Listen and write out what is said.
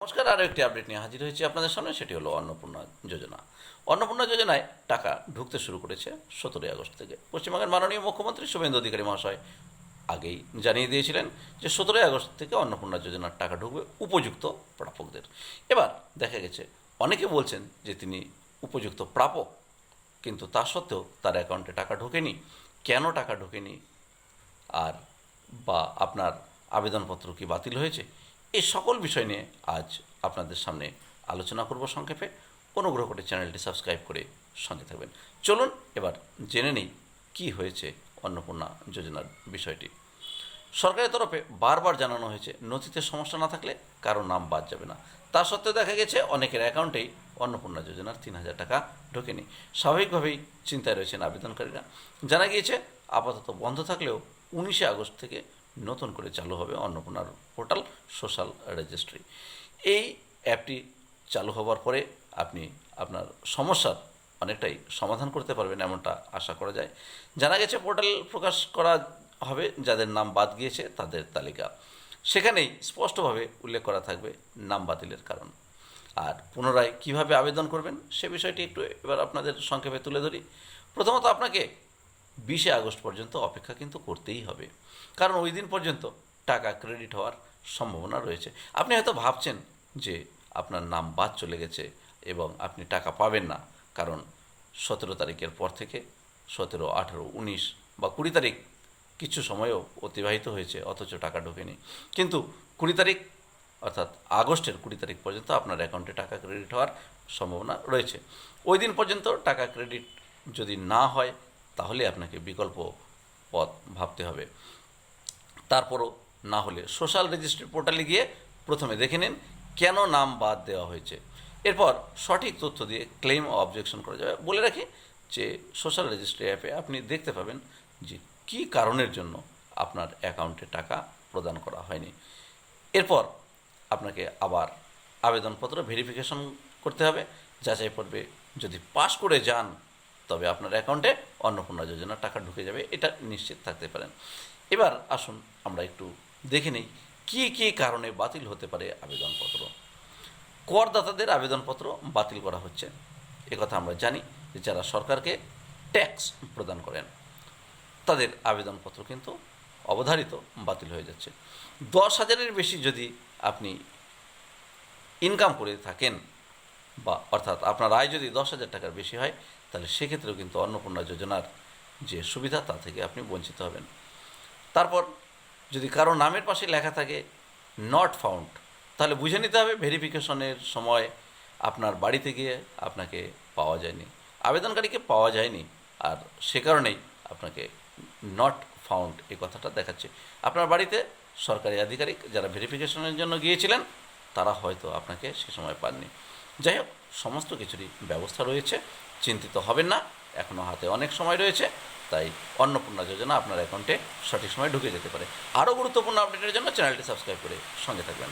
নমস্কার, আরও একটি আপডেট নিয়ে হাজির হয়েছি আপনাদের সামনে। সেটি হলো অন্নপূর্ণা যোজনা। অন্নপূর্ণা যোজনায় টাকা ঢুকতে শুরু করেছে 17ই আগস্ট থেকে। পশ্চিমবঙ্গের মাননীয় মুখ্যমন্ত্রী শুভেন্দু অধিকারী মহাশয় আগেই জানিয়ে দিয়েছিলেন যে 17ই আগস্ট থেকে অন্নপূর্ণা যোজনার টাকা ঢুকবে উপযুক্ত প্রাপকদের। এবার দেখা গেছে অনেকে বলছেন যে তিনি উপযুক্ত প্রাপক, কিন্তু তা সত্ত্বেও তার অ্যাকাউন্টে টাকা ঢোকেনি। কেন টাকা ঢোকেনি, আর বা আপনার আবেদনপত্র কি বাতিল হয়েছে, এই সকল বিষয় নিয়ে আজ আপনাদের সামনে আলোচনা করব সংক্ষেপে। অনুগ্রহ করে চ্যানেলটি সাবস্ক্রাইব করে সঙ্গে থাকবেন। চলুন এবার জেনে নিই কী হয়েছে অন্নপূর্ণা যোজনার বিষয়টি। সরকারের তরফে বারবার জানানো হয়েছে নথিতে সমস্যা না থাকলে কারো নাম বাদ যাবে না। তা সত্ত্বেও দেখা গেছে অনেকের অ্যাকাউন্টেই অন্নপূর্ণা যোজনার 3,000 টাকা ঢোকেনি। স্বাভাবিকভাবেই চিন্তায় রয়েছেন আবেদনকারীরা। জানা গিয়েছে আপাতত বন্ধ থাকলেও 19শে আগস্ট থেকে নতুন করে চালু হবে অন্নপূর্ণার পোর্টাল সোশ্যাল রেজিস্ট্রি। এই অ্যাপটি চালু হওয়ার পরে আপনি আপনার সমস্যার অনেকটাই সমাধান করতে পারবেন, এমনটা আশা করা যায়। জানা গেছে পোর্টাল প্রকাশ করা হবে যাদের নাম বাদ গিয়েছে তাদের তালিকা। সেখানেই স্পষ্টভাবে উল্লেখ করা থাকবে নাম বাতিলের কারণ। আর পুনরায় কিভাবে আবেদন করবেন সে বিষয়টি একটু এবার আপনাদের সংক্ষেপে তুলে ধরি। প্রথমত আপনাকে 20শে আগস্ট পর্যন্ত অপেক্ষা কিন্তু করতেই হবে, কারণ ওই দিন পর্যন্ত টাকা ক্রেডিট হওয়ার সম্ভাবনা রয়েছে। আপনি হয়তো ভাবছেন যে আপনার নাম বাদ চলে গেছে এবং আপনি টাকা পাবেন না, কারণ 17 তারিখের পর থেকে 17, 18, 19 বা 20 তারিখ কিছু সময়ও অতিবাহিত হয়েছে, অথচ টাকা ঢোকেনি। কিন্তু 20 তারিখ অর্থাৎ আগস্টের 20 তারিখ পর্যন্ত আপনার অ্যাকাউন্টে টাকা ক্রেডিট হওয়ার সম্ভাবনা রয়েছে। ওই দিন পর্যন্ত টাকা ক্রেডিট যদি না হয় তাহলে আপনাকে বিকল্প পথ ভাবতে হবে। তারপরও না হলে সোশ্যাল রেজিস্ট্রি পোর্টালে গিয়ে প্রথমে দেখে নিন কেন নাম বাদ দেওয়া হয়েছে। এরপর সঠিক তথ্য দিয়ে ক্লেম ও অবজেকশন করা যাবে। বলে রাখি যে সোশ্যাল রেজিস্ট্রি অ্যাপে আপনি দেখতে পাবেন যে কী কারণের জন্য আপনার অ্যাকাউন্টে টাকা প্রদান করা হয়নি। এরপর আপনাকে আবার আবেদনপত্র ভেরিফিকেশন করতে হবে। যাচাই পর্বে যদি পাস করে যান তবে আপনার অ্যাকাউন্টে অন্নপূর্ণা যোজনার টাকা ঢুকে যাবে, এটা নিশ্চিত থাকতে পারেন। এবার আসুন আমরা একটু দেখে নিই কী কী কারণে বাতিল হতে পারে আবেদনপত্র। করদাতাদের আবেদনপত্র বাতিল করা হচ্ছে, একথা আমরা জানি যে যারা সরকারকে ট্যাক্স প্রদান করেন তাদের আবেদনপত্র কিন্তু অবধারিত বাতিল হয়ে যাচ্ছে। 10,000-এর বেশি যদি আপনি ইনকাম করে থাকেন, বা অর্থাৎ আপনার আয় যদি 10,000 টাকার বেশি হয়, তাহলে সেক্ষেত্রেও কিন্তু অন্নপূর্ণা যোজনার যে সুবিধা তা থেকে আপনি বঞ্চিত হবেন। তারপর যদি কারো নামের পাশে লেখা থাকে নট ফাউন্ড, তাহলে বুঝে নিতে হবে ভেরিফিকেশনের সময় আপনার বাড়িতে গিয়ে আপনাকে পাওয়া যায়নি, আবেদনকারীকে পাওয়া যায়নি, আর সে কারণেই আপনাকে নট ফাউন্ড এই কথাটা দেখাচ্ছে। আপনার বাড়িতে সরকারি আধিকারিক যারা ভেরিফিকেশনের জন্য গিয়েছিলেন তারা হয়তো আপনাকে সে সময় পাননি। যাই হোক, সমস্ত কিছুরই ব্যবস্থা রয়েছে, চিন্তিত হবেন না, এখনও হাতে অনেক সময় রয়েছে। তাই অন্নপূর্ণা যোজনা আপনার অ্যাকাউন্টে সঠিক সময় ঢুকে যেতে পারে। আরও গুরুত্বপূর্ণ আপডেটের জন্য চ্যানেলটি সাবস্ক্রাইব করে সঙ্গে থাকবেন।